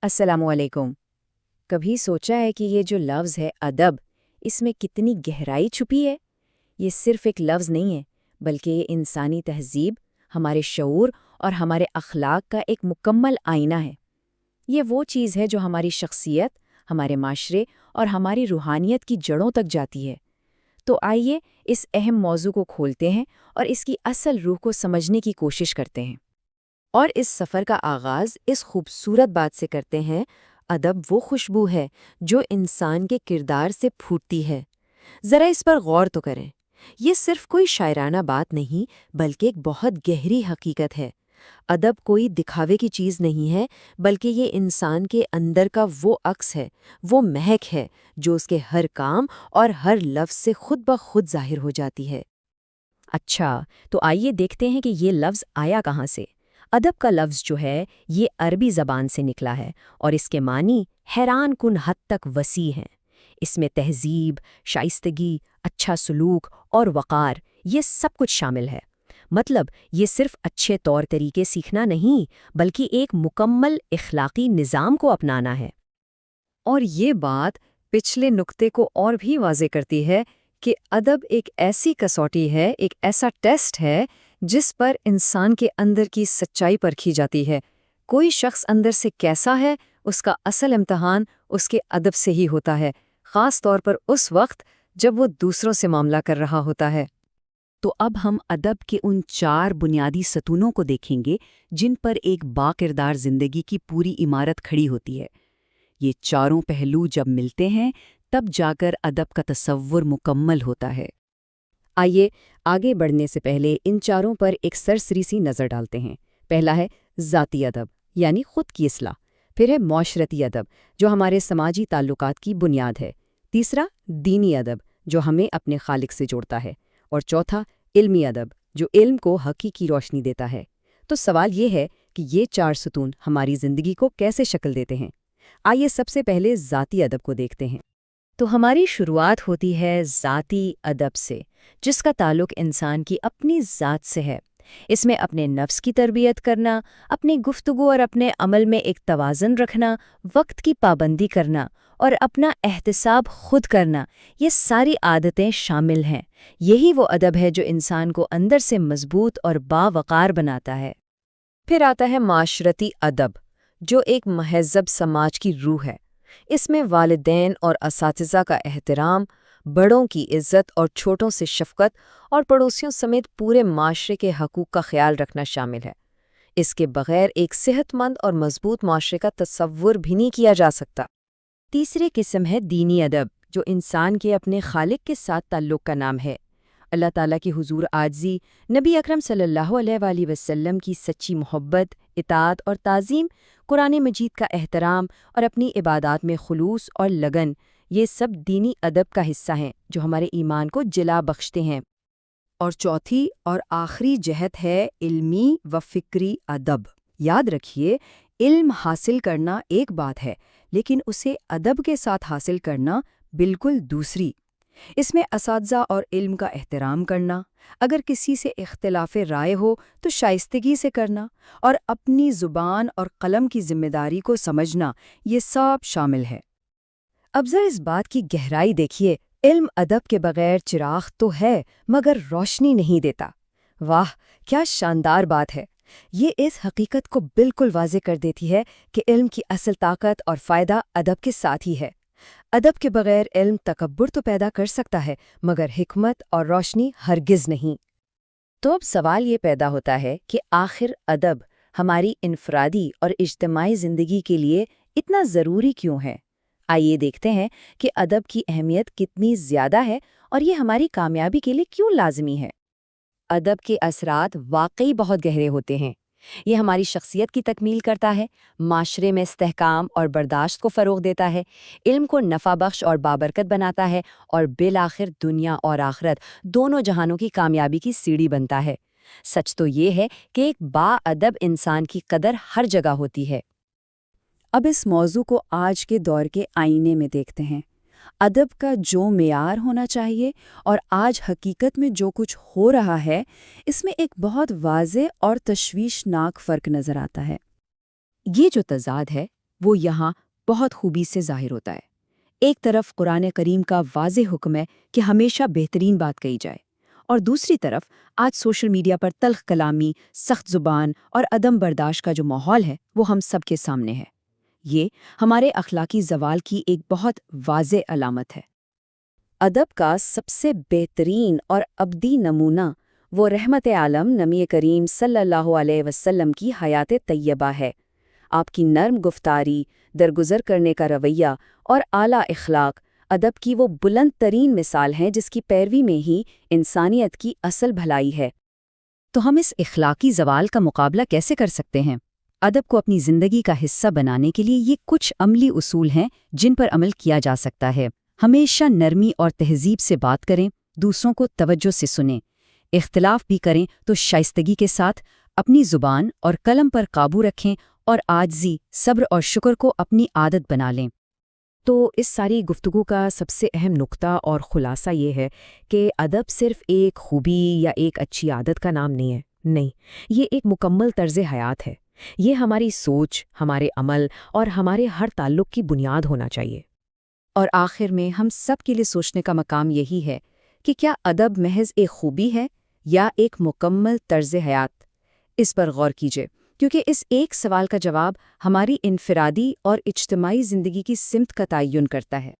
السلام علیکم۔ کبھی سوچا ہے کہ یہ جو لفظ ہے ادب، اس میں کتنی گہرائی چھپی ہے؟ یہ صرف ایک لفظ نہیں ہے، بلکہ یہ انسانی تہذیب، ہمارے شعور اور ہمارے اخلاق کا ایک مکمل آئینہ ہے۔ یہ وہ چیز ہے جو ہماری شخصیت، ہمارے معاشرے اور ہماری روحانیت کی جڑوں تک جاتی ہے۔ تو آئیے اس اہم موضوع کو کھولتے ہیں اور اس کی اصل روح کو سمجھنے کی کوشش کرتے ہیں۔ اور اس سفر کا آغاز اس خوبصورت بات سے کرتے ہیں، ادب وہ خوشبو ہے جو انسان کے کردار سے پھوٹتی ہے۔ ذرا اس پر غور تو کریں۔ یہ صرف کوئی شاعرانہ بات نہیں، بلکہ ایک بہت گہری حقیقت ہے۔ ادب کوئی دکھاوے کی چیز نہیں ہے، بلکہ یہ انسان کے اندر کا وہ عکس ہے، وہ مہک ہے جو اس کے ہر کام اور ہر لفظ سے خود بخود ظاہر ہو جاتی ہے۔ اچھا، تو آئیے دیکھتے ہیں کہ یہ لفظ آیا کہاں سے۔ ادب کا لفظ جو ہے یہ عربی زبان سے نکلا ہے اور اس کے معنی حیران کن حد تک وسیع ہیں۔ اس میں تہذیب، شائستگی، اچھا سلوک اور وقار یہ سب کچھ شامل ہے۔ مطلب یہ صرف اچھے طور طریقے سیکھنا نہیں، بلکہ ایک مکمل اخلاقی نظام کو اپنانا ہے۔ اور یہ بات پچھلے نقطے کو اور بھی واضح کرتی ہے کہ ادب ایک ایسی کسوٹی ہے، ایک ایسا ٹیسٹ ہے جس پر انسان کے اندر کی سچائی پرکھی جاتی ہے۔ کوئی شخص اندر سے کیسا ہے، اس کا اصل امتحان اس کے ادب سے ہی ہوتا ہے، خاص طور پر اس وقت جب وہ دوسروں سے معاملہ کر رہا ہوتا ہے۔ تو اب ہم ادب کے ان 4 بنیادی ستونوں کو دیکھیں گے جن پر ایک باکردار زندگی کی پوری عمارت کھڑی ہوتی ہے۔ یہ چاروں پہلو جب ملتے ہیں تب جا کر ادب کا تصور مکمل ہوتا ہے۔ آئیے آگے بڑھنے سے پہلے ان چاروں پر ایک سرسری سی نظر ڈالتے ہیں۔ پہلا ہے ذاتی ادب، یعنی خود کی اصلاح۔ پھر ہے معاشرتی ادب، جو ہمارے سماجی تعلقات کی بنیاد ہے۔ تیسرا دینی ادب، جو ہمیں اپنے خالق سے جوڑتا ہے۔ اور چوتھا علمی ادب، جو علم کو حقیقی روشنی دیتا ہے۔ تو سوال یہ ہے کہ یہ 4 ستون ہماری زندگی کو کیسے شکل دیتے ہیں؟ آئیے سب سے پہلے ذاتی ادب کو دیکھتے ہیں۔ تو ہماری شروعات ہوتی ہے ذاتی ادب سے، جس کا تعلق انسان کی اپنی ذات سے ہے۔ اس میں اپنے نفس کی تربیت کرنا، اپنی گفتگو اور اپنے عمل میں ایک توازن رکھنا، وقت کی پابندی کرنا اور اپنا احتساب خود کرنا، یہ ساری عادتیں شامل ہیں۔ یہی وہ ادب ہے جو انسان کو اندر سے مضبوط اور باوقار بناتا ہے۔ پھر آتا ہے معاشرتی ادب، جو ایک مہذب سماج کی روح ہے۔ اس میں والدین اور اساتذہ کا احترام، بڑوں کی عزت اور چھوٹوں سے شفقت، اور پڑوسیوں سمیت پورے معاشرے کے حقوق کا خیال رکھنا شامل ہے۔ اس کے بغیر ایک صحت مند اور مضبوط معاشرے کا تصور بھی نہیں کیا جا سکتا۔ تیسری قسم ہے دینی ادب، جو انسان کے اپنے خالق کے ساتھ تعلق کا نام ہے۔ اللہ تعالیٰ کی حضور عاجزی، نبی اکرم صلی اللہ علیہ وآلہ وسلم کی سچی محبت، اطاعت اور تعظیم، قرآن مجید کا احترام اور اپنی عبادات میں خلوص اور لگن، یہ سب دینی ادب کا حصہ ہیں جو ہمارے ایمان کو جلا بخشتے ہیں۔ اور چوتھی اور آخری جہت ہے علمی و فکری ادب۔ یاد رکھیے، علم حاصل کرنا ایک بات ہے، لیکن اسے ادب کے ساتھ حاصل کرنا بالکل دوسری۔ اس میں اساتذہ اور علم کا احترام کرنا، اگر کسی سے اختلاف رائے ہو تو شائستگی سے کرنا، اور اپنی زبان اور قلم کی ذمہ داری کو سمجھنا، یہ سب شامل ہے۔ اب ذرا اس بات کی گہرائی دیکھیے، علم ادب کے بغیر چراغ تو ہے مگر روشنی نہیں دیتا۔ واہ، کیا شاندار بات ہے! یہ اس حقیقت کو بالکل واضح کر دیتی ہے کہ علم کی اصل طاقت اور فائدہ ادب کے ساتھ ہی ہے۔ ادب کے بغیر علم تکبر تو پیدا کر سکتا ہے، مگر حکمت اور روشنی ہرگز نہیں۔ تو اب سوال یہ پیدا ہوتا ہے کہ آخر ادب ہماری انفرادی اور اجتماعی زندگی کے لیے اتنا ضروری کیوں ہے؟ آئیے دیکھتے ہیں کہ ادب کی اہمیت کتنی زیادہ ہے اور یہ ہماری کامیابی کے لیے کیوں لازمی ہے۔ ادب کے اثرات واقعی بہت گہرے ہوتے ہیں۔ یہ ہماری شخصیت کی تکمیل کرتا ہے، معاشرے میں استحکام اور برداشت کو فروغ دیتا ہے، علم کو نفع بخش اور بابرکت بناتا ہے، اور بالآخر دنیا اور آخرت دونوں جہانوں کی کامیابی کی سیڑھی بنتا ہے۔ سچ تو یہ ہے کہ ایک با ادب انسان کی قدر ہر جگہ ہوتی ہے۔ اب اس موضوع کو آج کے دور کے آئینے میں دیکھتے ہیں۔ ادب کا جو معیار ہونا چاہیے اور آج حقیقت میں جو کچھ ہو رہا ہے، اس میں ایک بہت واضح اور تشویشناک فرق نظر آتا ہے۔ یہ جو تضاد ہے، وہ یہاں بہت خوبی سے ظاہر ہوتا ہے۔ ایک طرف قرآن کریم کا واضح حکم ہے کہ ہمیشہ بہترین بات کہی جائے، اور دوسری طرف آج سوشل میڈیا پر تلخ کلامی، سخت زبان اور عدم برداشت کا جو ماحول ہے وہ ہم سب کے سامنے ہے۔ یہ ہمارے اخلاقی زوال کی ایک بہت واضح علامت ہے۔ ادب کا سب سے بہترین اور ابدی نمونہ وہ رحمت عالم نبی کریم صلی اللہ علیہ وسلم کی حیات طیبہ ہے۔ آپ کی نرم گفتاری، درگزر کرنے کا رویہ اور اعلیٰ اخلاق ادب کی وہ بلند ترین مثال ہیں جس کی پیروی میں ہی انسانیت کی اصل بھلائی ہے۔ تو ہم اس اخلاقی زوال کا مقابلہ کیسے کر سکتے ہیں؟ ادب کو اپنی زندگی کا حصہ بنانے کے لیے یہ کچھ عملی اصول ہیں جن پر عمل کیا جا سکتا ہے۔ ہمیشہ نرمی اور تہذیب سے بات کریں، دوسروں کو توجہ سے سنیں، اختلاف بھی کریں تو شائستگی کے ساتھ، اپنی زبان اور قلم پر قابو رکھیں اور عاجزی، صبر اور شکر کو اپنی عادت بنا لیں۔ تو اس ساری گفتگو کا سب سے اہم نقطہ اور خلاصہ یہ ہے کہ ادب صرف ایک خوبی یا ایک اچھی عادت کا نام نہیں ہے، نہیں، یہ ایک مکمل طرز حیات ہے۔ یہ ہماری سوچ، ہمارے عمل اور ہمارے ہر تعلق کی بنیاد ہونا چاہیے۔ اور آخر میں ہم سب کے لیے سوچنے کا مقام یہی ہے کہ کیا ادب محض ایک خوبی ہے یا ایک مکمل طرز حیات؟ اس پر غور کیجیے، کیونکہ اس ایک سوال کا جواب ہماری انفرادی اور اجتماعی زندگی کی سمت کا تعین کرتا ہے۔